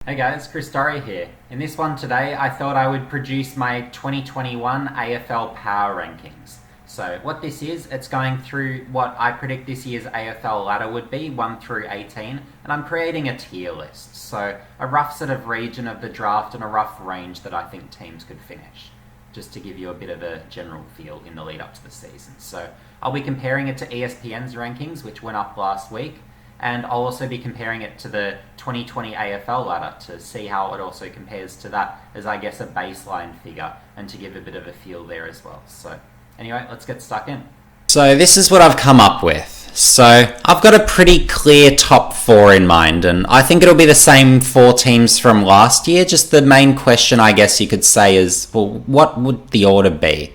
Hey guys, Chris Dorry here. In this one today, I thought I would produce my 2021 AFL Power Rankings. So what this is, it's going through what I predict this year's AFL ladder would be, 1 through 18, and I'm creating a tier list. So a rough sort of region of the draft and a rough range that I think teams could finish, just to give you a bit of a general feel in the lead up to the season. So I'll be comparing it to ESPN's rankings, which went up last week, and I'll also be comparing it to the 2020 AFL ladder to see how it also compares to that as, I guess, a baseline figure and to give a bit of a feel there as well. So anyway, let's get stuck in. So this is what I've come up with. So I've got a pretty clear top 4 in mind, and I think it'll be the same 4 teams from last year. Just the main question, I guess you could say, is, well, what would the order be?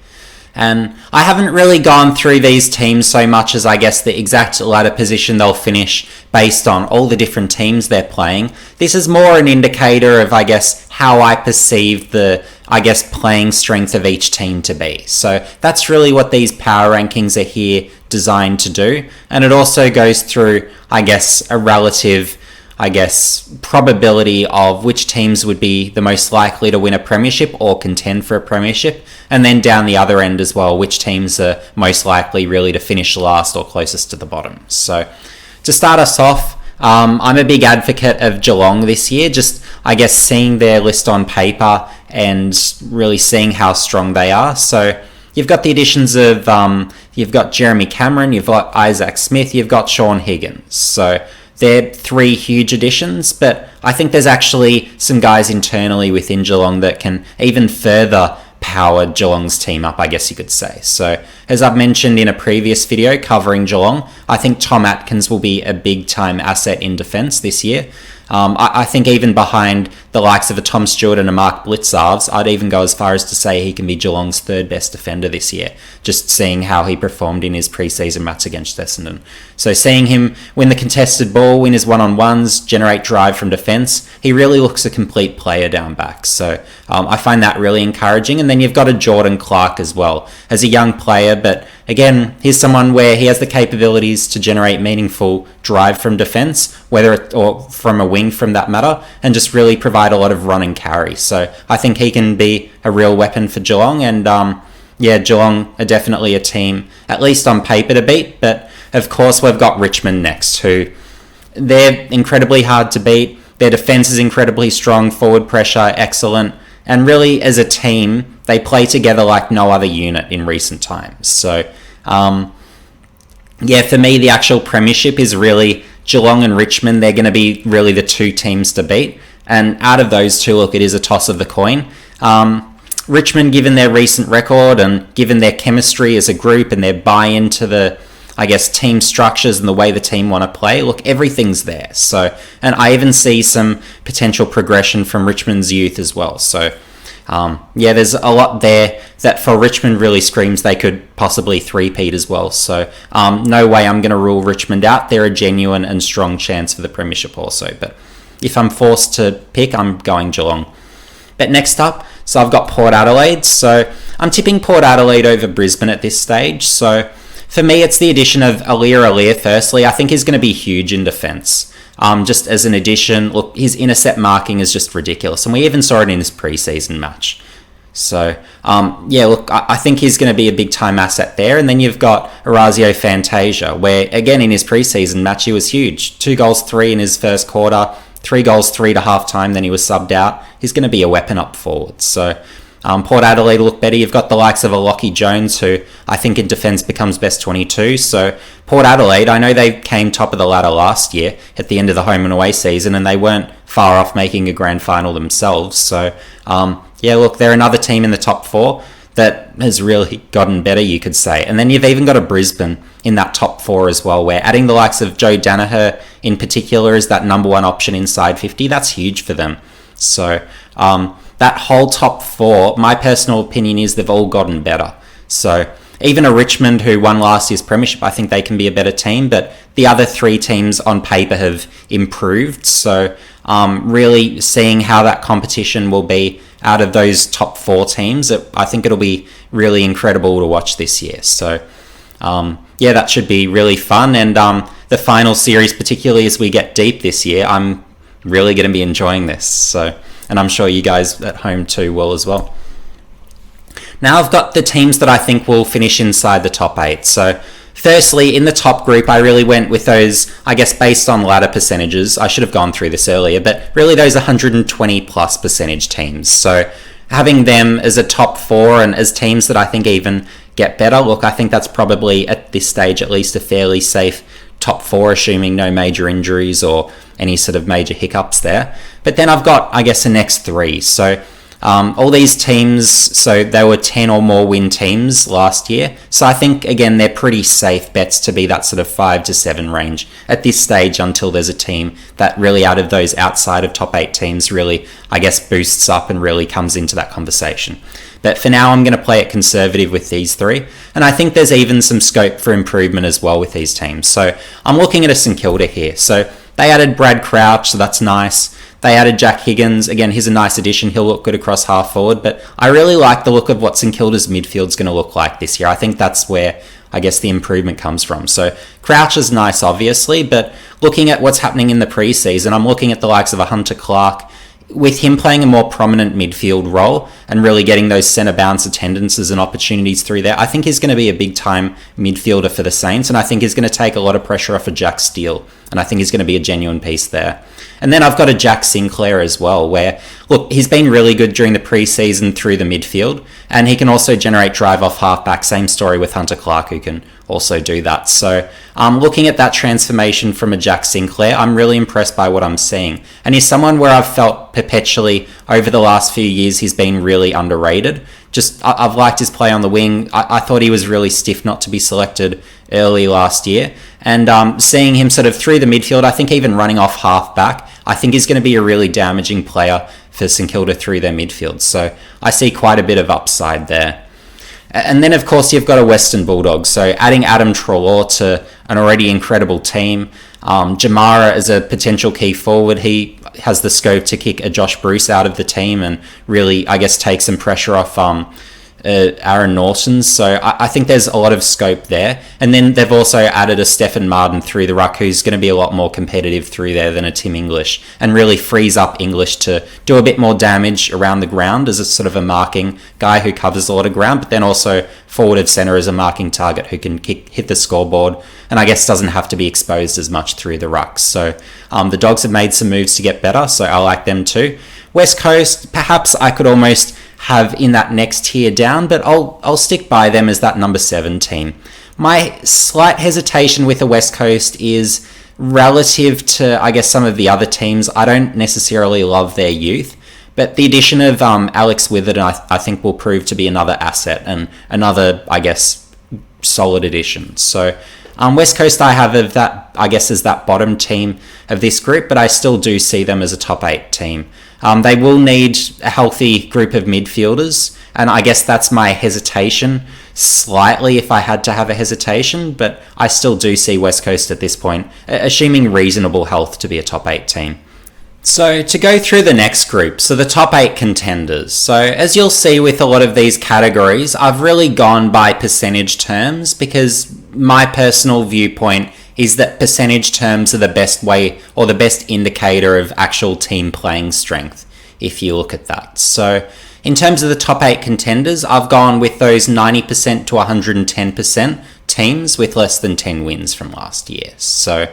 And I haven't really gone through these teams so much as, I guess, the exact ladder position they'll finish based on all the different teams they're playing. This is more an indicator of, I guess, how I perceive the, I guess, playing strength of each team to be. So that's really what these power rankings are here designed to do. And it also goes through, I guess, a relative, I guess, probability of which teams would be the most likely to win a premiership or contend for a premiership, and then down the other end as well, which teams are most likely really to finish last or closest to the bottom. So to start us off, I'm a big advocate of Geelong this year, just, I guess, seeing their list on paper and really seeing how strong they are. So you've got the additions of, you've got Jeremy Cameron, you've got Isaac Smith, you've got Sean Higgins. So they're 3 huge additions, but I think there's actually some guys internally within Geelong that can even further power Geelong's team up, I guess you could say. So as I've mentioned in a previous video covering Geelong, I think Tom Atkins will be a big time asset in defence this year. I think even behind the likes of a Tom Stewart and a Mark Blitzarves, I'd even go as far as to say he can be Geelong's 3rd best defender this year, just seeing how he performed in his pre-season match against Essendon. So seeing him win the contested ball, win his one-on-ones, generate drive from defence, he really looks a complete player down back. So I find that really encouraging. And then you've got a Jordan Clark as well, as a young player, but again, he's someone where he has the capabilities to generate meaningful drive from defence, or from a wing from that matter, and just really provide a lot of run and carry. So I think he can be a real weapon for Geelong, and Geelong are definitely a team, at least on paper, to beat. But of course, we've got Richmond next, who they're incredibly hard to beat. Their defence is incredibly strong, forward pressure excellent, and really as a team, they play together like no other unit in recent times. So for me, the actual premiership is really Geelong and Richmond. They're going to be really the 2 teams to beat. And out of those 2, look, it is a toss of the coin. Richmond, given their recent record and given their chemistry as a group and their buy-in to the, I guess, team structures and the way the team want to play, look, everything's there. So, and I even see some potential progression from Richmond's youth as well. So, there's a lot there that for Richmond really screams they could possibly three-peat as well. So no way I'm going to rule Richmond out. They're a genuine and strong chance for the premiership also. But if I'm forced to pick, I'm going Geelong. But next up, so I've got Port Adelaide. So I'm tipping Port Adelaide over Brisbane at this stage. So for me, it's the addition of Aliir firstly. I think he's going to be huge in defence. Just as an addition, look, his intercept marking is just ridiculous. And we even saw it in his pre-season match. So, I think he's going to be a big-time asset there. And then you've got Orazio Fantasia, where, again, in his pre-season match, he was huge. 2 goals, 3 in his first quarter, 3 goals, 3 to half-time, then he was subbed out. He's going to be a weapon up forward. So, Port Adelaide look better. You've got the likes of a Lockie Jones, who I think in defence becomes best 22. So Port Adelaide, I know they came top of the ladder last year at the end of the home and away season, and they weren't far off making a grand final themselves. So they're another team in the top 4 that has really gotten better, you could say. And then you've even got a Brisbane in that top 4 as well, where adding the likes of Joe Danaher in particular as that number 1 option inside 50, that's huge for them. So that whole top 4, my personal opinion is they've all gotten better. So even a Richmond who won last year's premiership, I think they can be a better team, but the other 3 teams on paper have improved. So really seeing how that competition will be out of those top 4 teams, I think it'll be really incredible to watch this year. So that should be really fun. And the final series, particularly as we get deep this year, I'm really going to be enjoying this. So, and I'm sure you guys at home too will as well. Now I've got the teams that I think will finish inside the top 8. So firstly, in the top group, I really went with those, I guess, based on ladder percentages. I should have gone through this earlier, but really those 120 plus percentage teams. So having them as a top 4 and as teams that I think even get better, look, I think that's probably at this stage at least a fairly safe top 4, assuming no major injuries or any sort of major hiccups there. But then I've got, I guess, the next 3. So all these teams, so they were 10 or more win teams last year. So I think, again, they're pretty safe bets to be that sort of 5 to 7 range at this stage until there's a team that really out of those outside of top 8 teams really, I guess, boosts up and really comes into that conversation. But for now, I'm going to play it conservative with these 3. And I think there's even some scope for improvement as well with these teams. So I'm looking at a St Kilda here. So they added Brad Crouch, so that's nice. They added Jack Higgins. Again, he's a nice addition. He'll look good across half forward. But I really like the look of what St Kilda's midfield's going to look like this year. I think that's where, I guess, the improvement comes from. So Crouch is nice, obviously. But looking at what's happening in the preseason, I'm looking at the likes of a Hunter Clark, with him playing a more prominent midfield role and really getting those centre bounce attendances and opportunities through there. I think he's going to be a big time midfielder for the Saints, and I think he's going to take a lot of pressure off of Jack Steele, and I think he's going to be a genuine piece there. And then I've got a Jack Sinclair as well, where, look, he's been really good during the preseason through the midfield, and he can also generate drive off halfback. Same story with Hunter Clark, who can also do that. So looking at that transformation from a Jack Sinclair, I'm really impressed by what I'm seeing. And he's someone where I've felt perpetually over the last few years he's been really underrated. I've liked his play on the wing. I thought he was really stiff not to be selected early last year. And seeing him sort of through the midfield, I think even running off halfback, I think he's going to be a really damaging player for St Kilda through their midfield. So I see quite a bit of upside there. And then, of course, you've got a Western Bulldogs. So adding Adam Treloar to an already incredible team. Jamara as a potential key forward. He has the scope to kick a Josh Bruce out of the team and really, I guess, take some pressure off Aaron Norton. So I think there's a lot of scope there. And then they've also added a Stefan Martin through the ruck, who's going to be a lot more competitive through there than a Tim English, and really frees up English to do a bit more damage around the ground as a sort of a marking guy who covers a lot of ground, but then also forward of centre as a marking target who can hit the scoreboard, and I guess doesn't have to be exposed as much through the rucks. So the Dogs have made some moves to get better, so I like them too. West Coast, perhaps I could almost have in that next tier down, but I'll stick by them as that number 7 team. My slight hesitation with the West Coast is relative to, I guess, some of the other teams. I don't necessarily love their youth, but the addition of Alex Witherden I think will prove to be another asset and another, I guess, solid addition. So West Coast I have of that, I guess, as that bottom team of this group, but I still do see them as a top 8 team. They will need a healthy group of midfielders, and I guess that's my hesitation slightly if I had to have a hesitation, but I still do see West Coast at this point, assuming reasonable health, to be a top 8 team. So to go through the next group, so the top 8 contenders. So as you'll see with a lot of these categories, I've really gone by percentage terms because my personal viewpoint is that percentage terms are the best way or the best indicator of actual team playing strength, if you look at that. So in terms of the top 8 contenders, I've gone with those 90% to 110% teams with less than 10 wins from last year. So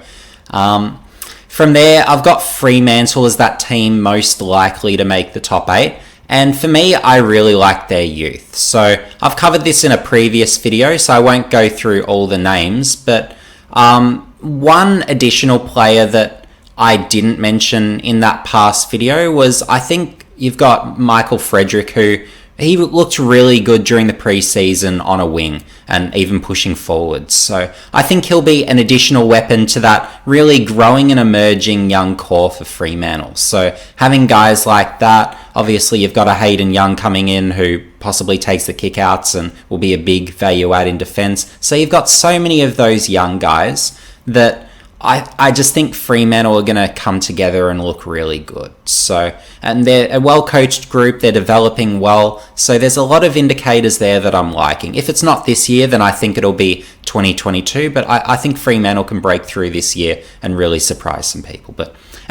from there, I've got Fremantle as that team most likely to make the top 8. And for me, I really like their youth. So I've covered this in a previous video, so I won't go through all the names, but one additional player that I didn't mention in that past video was, I think you've got Michael Frederick, who he looked really good during the preseason on a wing and even pushing forwards. So I think he'll be an additional weapon to that really growing and emerging young core for Fremantle. So having guys like that, obviously you've got a Hayden Young coming in who possibly takes the kickouts and will be a big value add in defence. So you've got so many of those young guys that I just think Fremantle are going to come together and look really good. So, and they're a well-coached group, they're developing well, so there's a lot of indicators there that I'm liking. If it's not this year, then I think it'll be 2022, but I think Fremantle can break through this year and really surprise some people.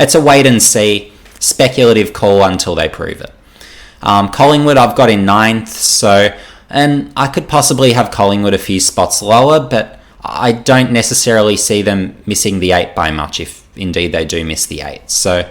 it's a wait and see, speculative call until they prove it. Collingwood I've got in 9th, and I could possibly have Collingwood a few spots lower, but I don't necessarily see them missing the 8 by much, if indeed they do miss the 8. So,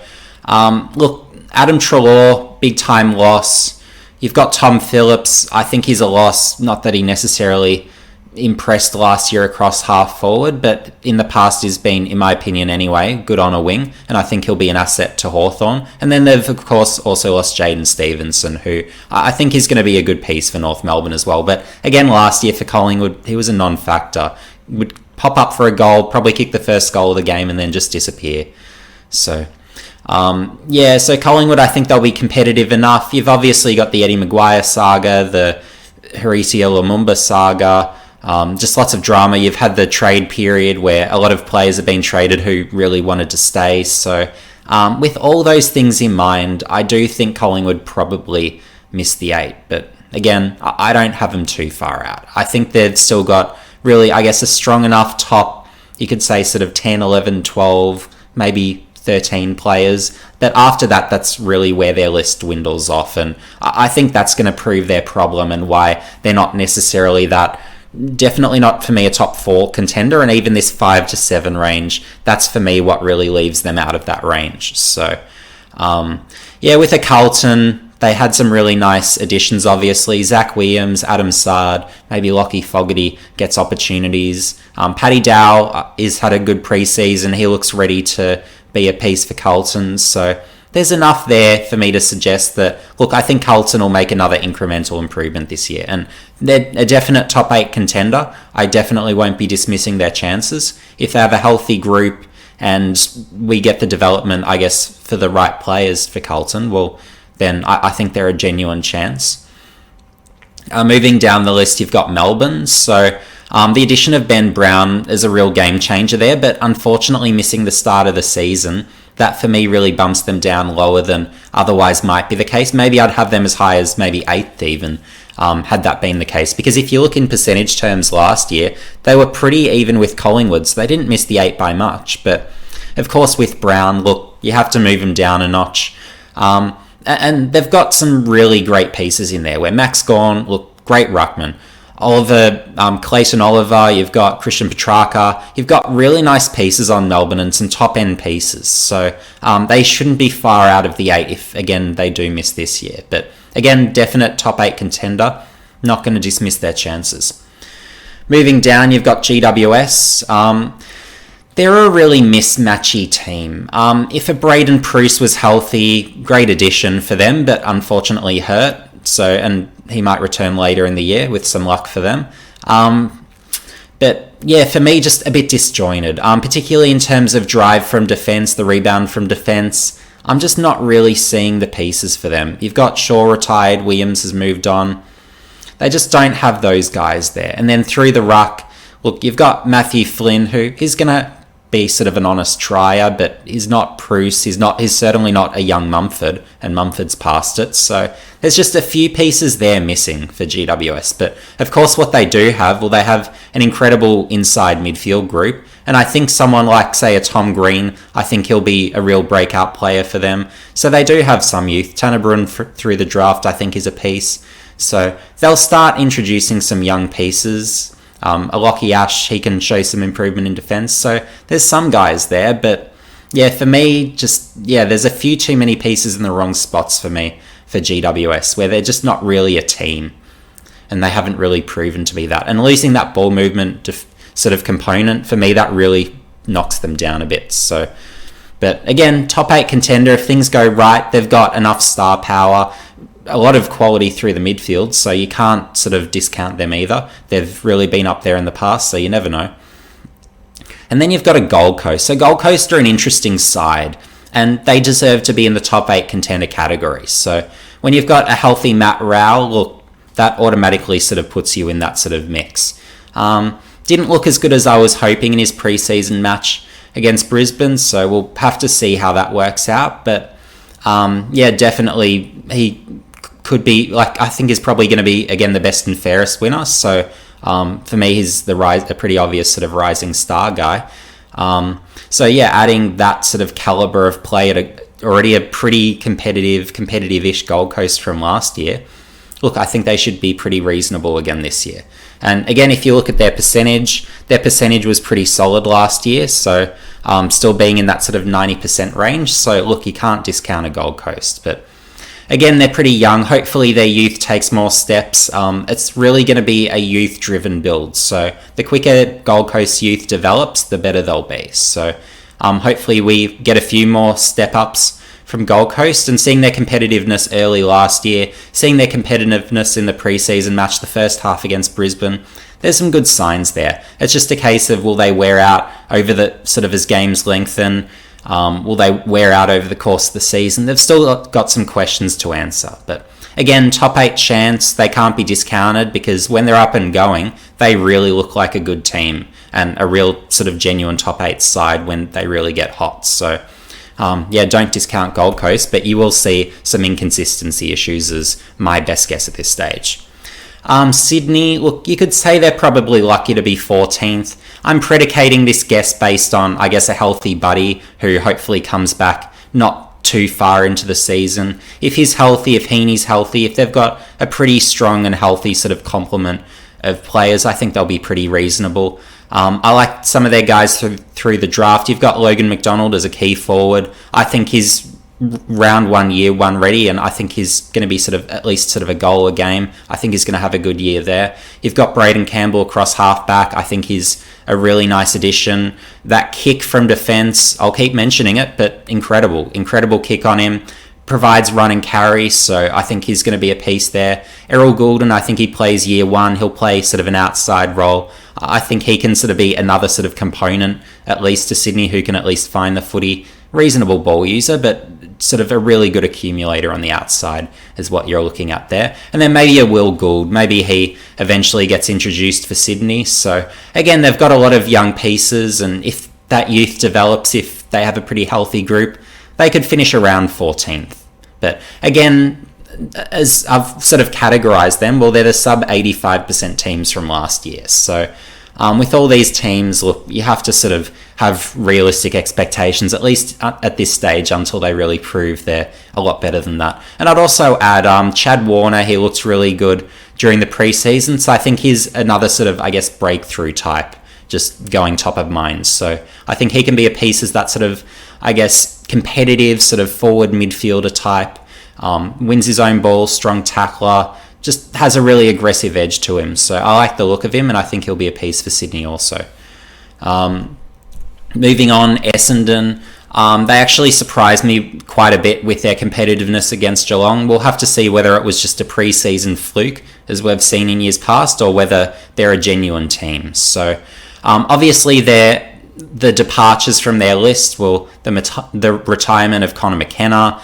look, Adam Treloar, big time loss. You've got Tom Phillips. I think he's a loss. Not that he necessarily impressed last year across half forward, but in the past has been, in my opinion anyway, good on a wing, and I think he'll be an asset to Hawthorn. And then they've, of course, also lost Jaden Stevenson, who I think is going to be a good piece for North Melbourne as well. But again, last year for Collingwood, he was a non-factor. Would pop up for a goal, probably kick the first goal of the game, and then just disappear. So... so Collingwood, I think they'll be competitive enough. You've obviously got the Eddie Maguire saga, the Horacio Lumumba saga, just lots of drama. You've had the trade period where a lot of players have been traded who really wanted to stay. So with all those things in mind, I do think Collingwood probably missed the 8. But again, I don't have them too far out. I think they've still got really, I guess, a strong enough top, you could say sort of 10, 11, 12, maybe 13 players, that after that, that's really where their list dwindles off. And I think that's going to prove their problem and why they're not necessarily that, definitely not for me a top 4 contender, and even this 5 to 7 range, that's for me what really leaves them out of that range. So with a Carlton, they had some really nice additions, obviously. Zach Williams, Adam Sard, maybe Lockie Fogarty gets opportunities. Paddy Dow has had a good preseason. He looks ready to be a piece for Carlton. So there's enough there for me to suggest that, look, I think Carlton will make another incremental improvement this year. And they're a definite top 8 contender. I definitely won't be dismissing their chances. If they have a healthy group and we get the development, I guess, for the right players for Carlton, well, then I think they're a genuine chance. Moving down the list, you've got Melbourne. So the addition of Ben Brown is a real game changer there, but unfortunately missing the start of the season, that for me really bumps them down lower than otherwise might be the case. Maybe I'd have them as high as maybe 8th even, had that been the case. Because if you look in percentage terms last year, they were pretty even with Collingwood, so they didn't miss the 8 by much. But of course with Brown, look, you have to move him down a notch. And they've got some really great pieces in there, where Max Gawn, look, great ruckman. Clayton Oliver, you've got Christian Petrarca, you've got really nice pieces on Melbourne and some top-end pieces. So they shouldn't be far out of the 8 if, again, they do miss this year. But again, definite top 8 contender, not going to dismiss their chances. Moving down, you've got GWS. They're a really mismatchy team. If a Braden Pruce was healthy, great addition for them, but unfortunately hurt. And he might return later in the year with some luck for them. But yeah, for me, just a bit disjointed, particularly in terms of drive from defence, the rebound from defence. I'm just not really seeing the pieces for them. You've got Shaw retired, Williams has moved on. They just don't have those guys there. And then through the ruck, look, you've got Matthew Flynn, who is going to be sort of an honest trier, but he's not Pruce. He's certainly not a young Mumford, and Mumford's past it. So there's just a few pieces there missing for GWS. But of course, what they do have, well, they have an incredible inside midfield group. And I think someone like, say, a Tom Green, I think he'll be a real breakout player for them. So they do have some youth. Tanner Brun through the draft, I think, is a piece. So they'll start introducing some young pieces. A Lockie Ash, he can show some improvement in defence. So there's some guys there, but yeah, for me, there's a few too many pieces in the wrong spots for me for GWS, where they're just not really a team, and they haven't really proven to be that. And losing that ball movement sort of component, for me, that really knocks them down a bit. So, but again, top 8 contender, if things go right, they've got enough star power, a lot of quality through the midfield, so you can't sort of discount them either. They've really been up there in the past, so you never know. And then you've got a Gold Coast. So Gold Coast are an interesting side, and they deserve to be in the top 8 contender category. So when you've got a healthy Matt Rowell, look, that automatically sort of puts you in that sort of mix. Didn't look as good as I was hoping in his preseason match against Brisbane, so we'll have to see how that works out. But definitely he could be, I think is probably going to be, again, the best and fairest winner. So for me, he's a pretty obvious sort of rising star guy. So yeah, adding that sort of caliber of play at already a pretty competitive-ish Gold Coast from last year, look, I think they should be pretty reasonable again this year. And again, if you look at their percentage was pretty solid last year, so still being in that sort of 90% range. So look, you can't discount a Gold Coast. But again, they're pretty young. Hopefully their youth takes more steps. It's really going to be a youth-driven build. So the quicker Gold Coast youth develops, the better they'll be. So hopefully we get a few more step-ups from Gold Coast, and seeing their competitiveness early last year, seeing their competitiveness in the preseason match the first half against Brisbane, there's some good signs there. It's just a case of will they wear out over the sort of as games lengthen, will they wear out over the course of the season? They've still got some questions to answer, but again, top 8 chance, they can't be discounted because when they're up and going, they really look like a good team and a real sort of genuine top 8 side when they really get hot. So don't discount Gold Coast, but you will see some inconsistency issues is my best guess at this stage. Sydney, look, you could say they're probably lucky to be 14th. I'm predicating this guess based on, I guess, a healthy Buddy who hopefully comes back not too far into the season. If he's healthy, if Heaney's healthy, if they've got a pretty strong and healthy sort of complement of players, I think they'll be pretty reasonable. I like some of their guys through the draft. You've got Logan McDonald as a key forward. I think he's round 1 year one ready, and I think he's going to be sort of at least sort of a goal a game. I think he's going to have a good year there. You've got Braden Campbell across halfback. I think he's a really nice addition. That kick from defence, I'll keep mentioning it, but incredible kick on him. Provides run and carry, so I think he's going to be a piece there. Errol Goulden, I think he plays year one. He'll play sort of an outside role. I think he can sort of be another sort of component, at least to Sydney, who can at least find the footy. Reasonable ball user, but sort of a really good accumulator on the outside is what you're looking at there. And then maybe a Will Gould. Maybe he eventually gets introduced for Sydney. So again, they've got a lot of young pieces, and if that youth develops, if they have a pretty healthy group, they could finish around 14th. But again, as I've sort of categorized them, well, they're the sub 85% teams from last year. So with all these teams, look, you have to sort of have realistic expectations, at least at this stage, until they really prove they're a lot better than that. And I'd also add Chad Warner. He looks really good during the preseason, so I think he's another sort of, I guess, breakthrough type, just going top of mind. So I think he can be a piece as that sort of, I guess, competitive sort of forward midfielder type, wins his own ball, strong tackler, just has a really aggressive edge to him. So I like the look of him, and I think he'll be a piece for Sydney also. Moving on, Essendon. They actually surprised me quite a bit with their competitiveness against Geelong. We'll have to see whether it was just a pre-season fluke, as we've seen in years past, or whether they're a genuine team. So obviously the departures from their list, well, the retirement of Connor McKenna,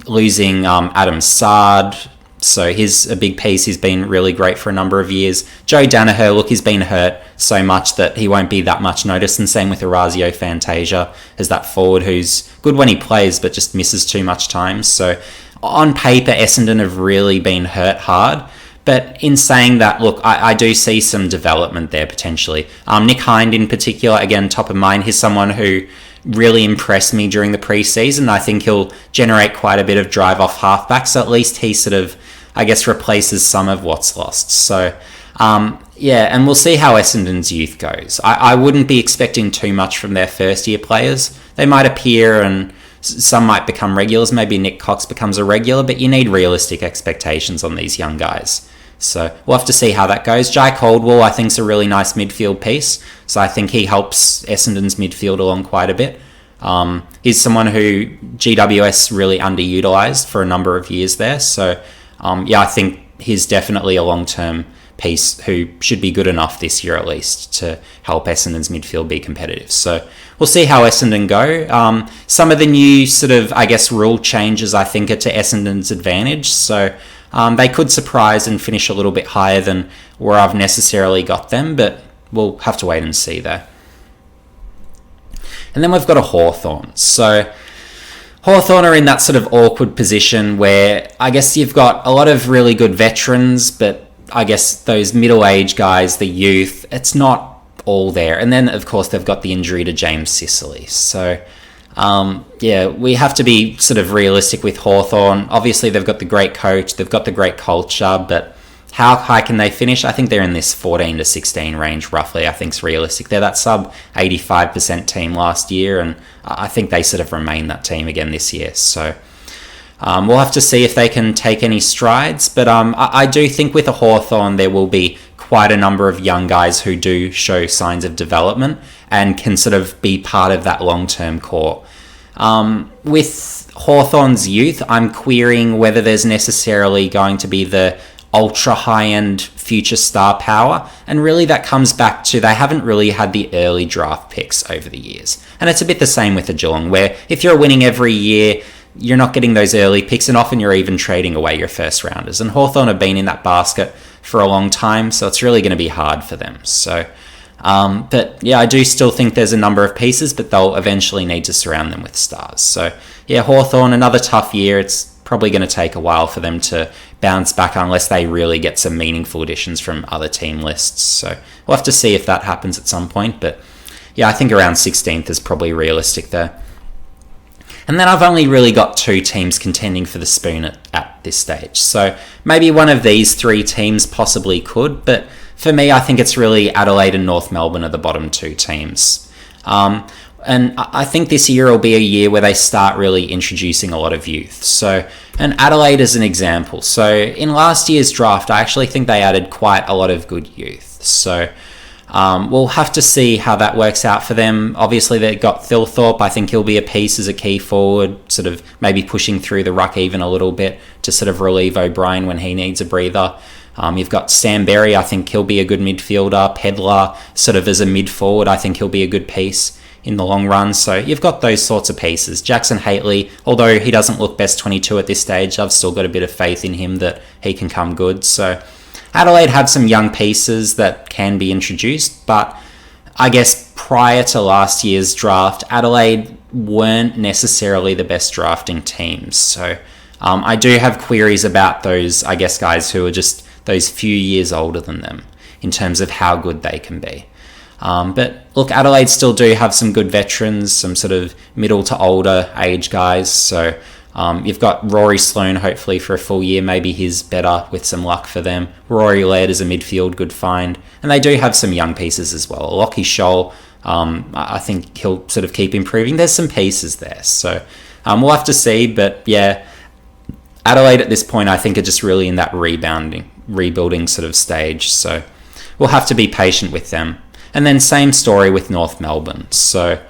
losing Adam Sard, so he's a big piece. He's been really great for a number of years. Joe Danaher, look, he's been hurt so much that he won't be that much noticed, and same with Orazio Fantasia as that forward who's good when he plays but just misses too much time. So on paper, Essendon have really been hurt hard. But in saying that, look, I do see some development there potentially. Nick Hind in particular, again, top of mind, he's someone who really impressed me during the preseason. I think he'll generate quite a bit of drive off halfback, so at least he sort of, I guess, replaces some of what's lost. So, and we'll see how Essendon's youth goes. I wouldn't be expecting too much from their first year players. They might appear and some might become regulars. Maybe Nick Cox becomes a regular, but you need realistic expectations on these young guys. So we'll have to see how that goes. Jai Caldwell, I think, is a really nice midfield piece. So I think he helps Essendon's midfield along quite a bit. He's someone who GWS really underutilised for a number of years there. So, I think he's definitely a long-term piece who should be good enough this year at least to help Essendon's midfield be competitive. So we'll see how Essendon go. Some of the new sort of, I guess, rule changes I think are to Essendon's advantage. So they could surprise and finish a little bit higher than where I've necessarily got them, but we'll have to wait and see there. And then we've got a Hawthorn. So Hawthorn are in that sort of awkward position where I guess you've got a lot of really good veterans, but I guess those middle-aged guys, the youth, it's not all there. And then, of course, they've got the injury to James Sicily. So, we have to be sort of realistic with Hawthorn. Obviously, they've got the great coach, they've got the great culture, but how high can they finish? I think they're in this 14 to 16 range, roughly, I think is realistic. They're that sub 85% team last year, and I think they sort of remain that team again this year. So we'll have to see if they can take any strides. But I do think with a Hawthorn, there will be quite a number of young guys who do show signs of development and can sort of be part of that long-term core. With Hawthorn's youth, I'm querying whether there's necessarily going to be the ultra high-end future star power, and really that comes back to they haven't really had the early draft picks over the years. And it's a bit the same with the Geelong, where if you're winning every year, you're not getting those early picks, and often you're even trading away your first rounders. And Hawthorn have been in that basket for a long time, so it's really going to be hard for them. So, I do still think there's a number of pieces, but they'll eventually need to surround them with stars. So, Hawthorn, another tough year. It's probably going to take a while for them to bounce back unless they really get some meaningful additions from other team lists. So we'll have to see if that happens at some point. But I think around 16th is probably realistic there. And then I've only really got 2 teams contending for the spoon at this stage. So maybe one of these 3 teams possibly could. But for me, I think it's really Adelaide and North Melbourne are the bottom 2 teams. And I think this year will be a year where they start really introducing a lot of youth. So, and Adelaide is an example. So in last year's draft, I actually think they added quite a lot of good youth. So we'll have to see how that works out for them. Obviously, they've got Thilthorpe. I think he'll be a piece as a key forward, sort of maybe pushing through the ruck even a little bit to sort of relieve O'Brien when he needs a breather. You've got Sam Berry. I think he'll be a good midfielder. Pedlar, sort of as a mid forward, I think he'll be a good piece in the long run. So you've got those sorts of pieces. Jackson Haitley, although he doesn't look best 22 at this stage, I've still got a bit of faith in him that he can come good. So Adelaide have some young pieces that can be introduced, but I guess prior to last year's draft, Adelaide weren't necessarily the best drafting teams. So I do have queries about those, I guess, guys who are just those few years older than them in terms of how good they can be. But look, Adelaide still do have some good veterans, some sort of middle to older age guys. So you've got Rory Sloane, hopefully for a full year. Maybe he's better with some luck for them. Rory Laird is a midfield, good find. And they do have some young pieces as well. Lockie Scholl, I think he'll sort of keep improving. There's some pieces there. So we'll have to see. But Adelaide at this point, I think, are just really in that rebuilding sort of stage. So we'll have to be patient with them. And then same story with North Melbourne. So,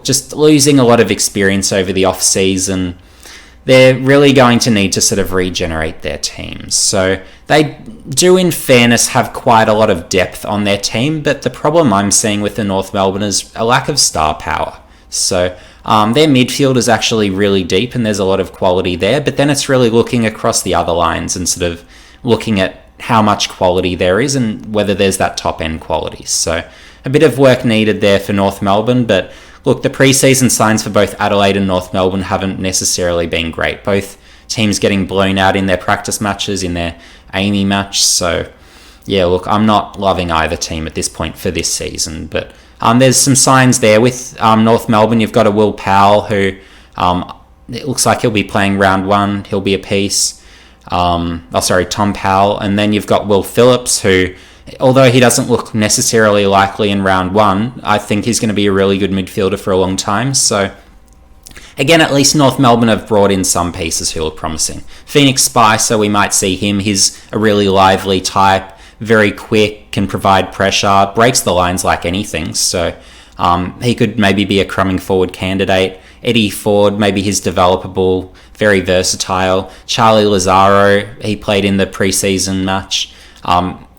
just losing a lot of experience over the off-season. They're really going to need to sort of regenerate their teams. So they do, in fairness, have quite a lot of depth on their team, but the problem I'm seeing with the North Melbourne is a lack of star power. So their midfield is actually really deep and there's a lot of quality there, but then it's really looking across the other lines and sort of looking at how much quality there is and whether there's that top end quality. So a bit of work needed there for North Melbourne, but look, the preseason signs for both Adelaide and North Melbourne haven't necessarily been great. Both teams getting blown out in their practice matches, in their Amy match. So I'm not loving either team at this point for this season, but there's some signs there with North Melbourne. You've got a Will Powell who it looks like he'll be playing round 1. He'll be a piece. Tom Powell, and then you've got Will Phillips, who, although he doesn't look necessarily likely in round 1, I think he's going to be a really good midfielder for a long time. So again, at least North Melbourne have brought in some pieces who look promising. Phoenix Spicer, we might see him. He's a really lively type, very quick, can provide pressure, breaks the lines like anything. So he could maybe be a crumbing forward candidate. Eddie Ford, maybe he's developable, very versatile. Charlie Lazaro, he played in the preseason match.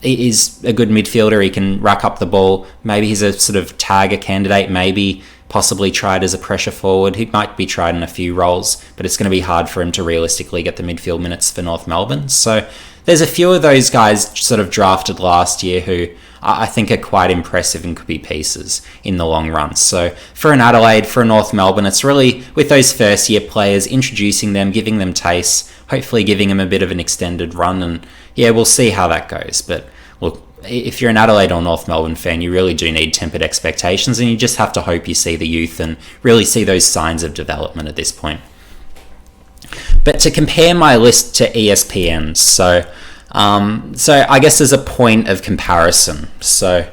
He is a good midfielder. He can rack up the ball. Maybe he's a sort of tagger candidate, maybe possibly tried as a pressure forward. He might be tried in a few roles, but it's going to be hard for him to realistically get the midfield minutes for North Melbourne. So there's a few of those guys sort of drafted last year who I think are quite impressive and could be pieces in the long run. So for an Adelaide, for a North Melbourne, it's really with those first year players, introducing them, giving them taste, hopefully giving them a bit of an extended run. And we'll see how that goes. But look, if you're an Adelaide or North Melbourne fan, you really do need tempered expectations, and you just have to hope you see the youth and really see those signs of development at this point. But to compare my list to ESPN, so I guess there's a point of comparison. So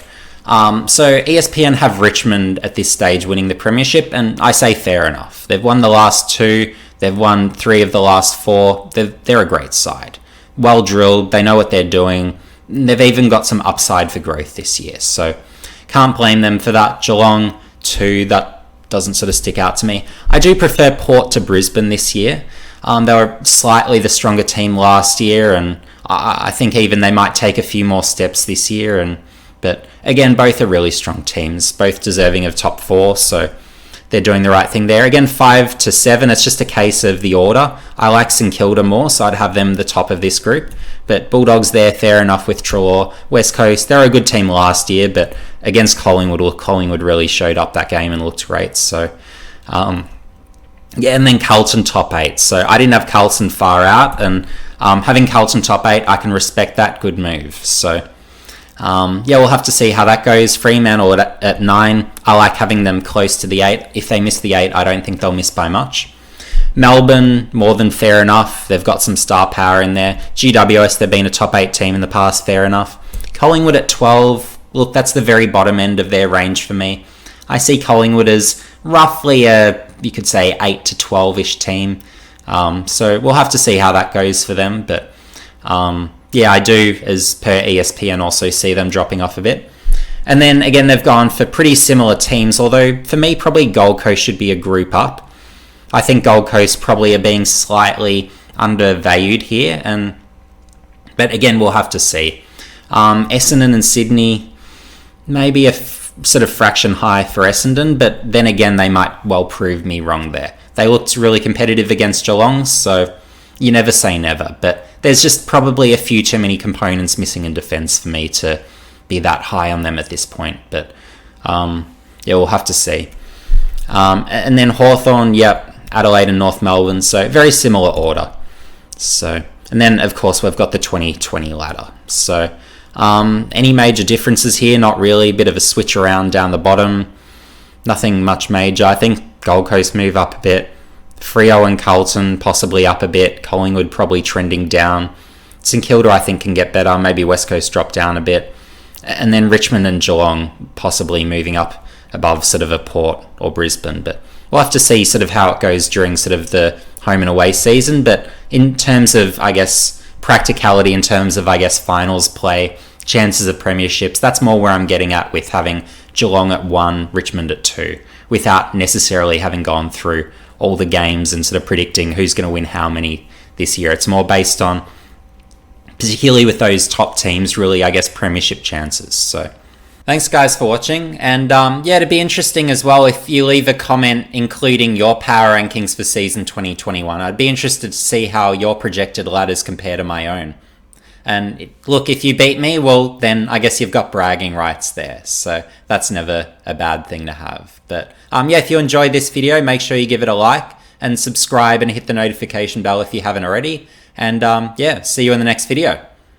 ESPN have Richmond at this stage winning the Premiership, and I say fair enough. They've won the last 2, they've won 3 of the last 4. They're a great side. Well drilled, they know what they're doing. They've even got some upside for growth this year, so can't blame them for that. Geelong 2, that doesn't sort of stick out to me. I do prefer Port to Brisbane this year. They were slightly the stronger team last year, and I think even they might take a few more steps this year. But again, both are really strong teams, both deserving of top 4, so they're doing the right thing there. Again, 5 to 7, it's just a case of the order. I like St Kilda more, so I'd have them the top of this group. But Bulldogs there, fair enough with Treloar. West Coast, they're a good team last year, but against Collingwood really showed up that game and looked great. So, yeah, and then Carlton top 8. So I didn't have Carlton far out, and having Carlton top 8, I can respect that. Good move. So, yeah, we'll have to see how that goes. Fremantle at 9. I like having them close to the 8. If they miss the 8, I don't think they'll miss by much. Melbourne, more than fair enough. They've got some star power in there. GWS, they've been a top 8 team in the past, fair enough. Collingwood at 12. Look, that's the very bottom end of their range for me. I see Collingwood as roughly you could say 8 to 12-ish team. So we'll have to see how that goes for them. But yeah, I do, as per ESPN, also see them dropping off a bit. And then again, they've gone for pretty similar teams, although for me, probably Gold Coast should be a group up. I think Gold Coast probably are being slightly undervalued here, but again, we'll have to see. Essendon and Sydney, maybe a sort of fraction high for Essendon, but then again, they might well prove me wrong there. They looked really competitive against Geelong, so you never say never, but there's just probably a few too many components missing in defence for me to be that high on them at this point, but yeah, we'll have to see. And then Hawthorn, yep, Adelaide and North Melbourne, so very similar order. So, and then of course we've got the 2020 ladder. So, any major differences here? Not really. Bit of a switch around down the bottom. Nothing much major. I think Gold Coast move up a bit. Freo and Carlton possibly up a bit. Collingwood probably trending down. St Kilda I think can get better. Maybe West Coast drop down a bit. And then Richmond and Geelong possibly moving up above sort of a Port or Brisbane. But we'll have to see sort of how it goes during sort of the home and away season. But in terms of, I guess, practicality, in terms of, I guess, finals play, chances of premierships, that's more where I'm getting at with having Geelong at 1, Richmond at 2, without necessarily having gone through all the games and sort of predicting who's going to win how many this year. It's more based on, particularly with those top teams, really, I guess, premiership chances. So thanks guys for watching, and yeah, it'd be interesting as well if you leave a comment including your power rankings for season 2021. I'd be interested to see how your projected ladders compare to my own. And look, if you beat me, well, then I guess you've got bragging rights there. So that's never a bad thing to have. But yeah, if you enjoyed this video, make sure you give it a like and subscribe and hit the notification bell if you haven't already. And yeah, see you in the next video.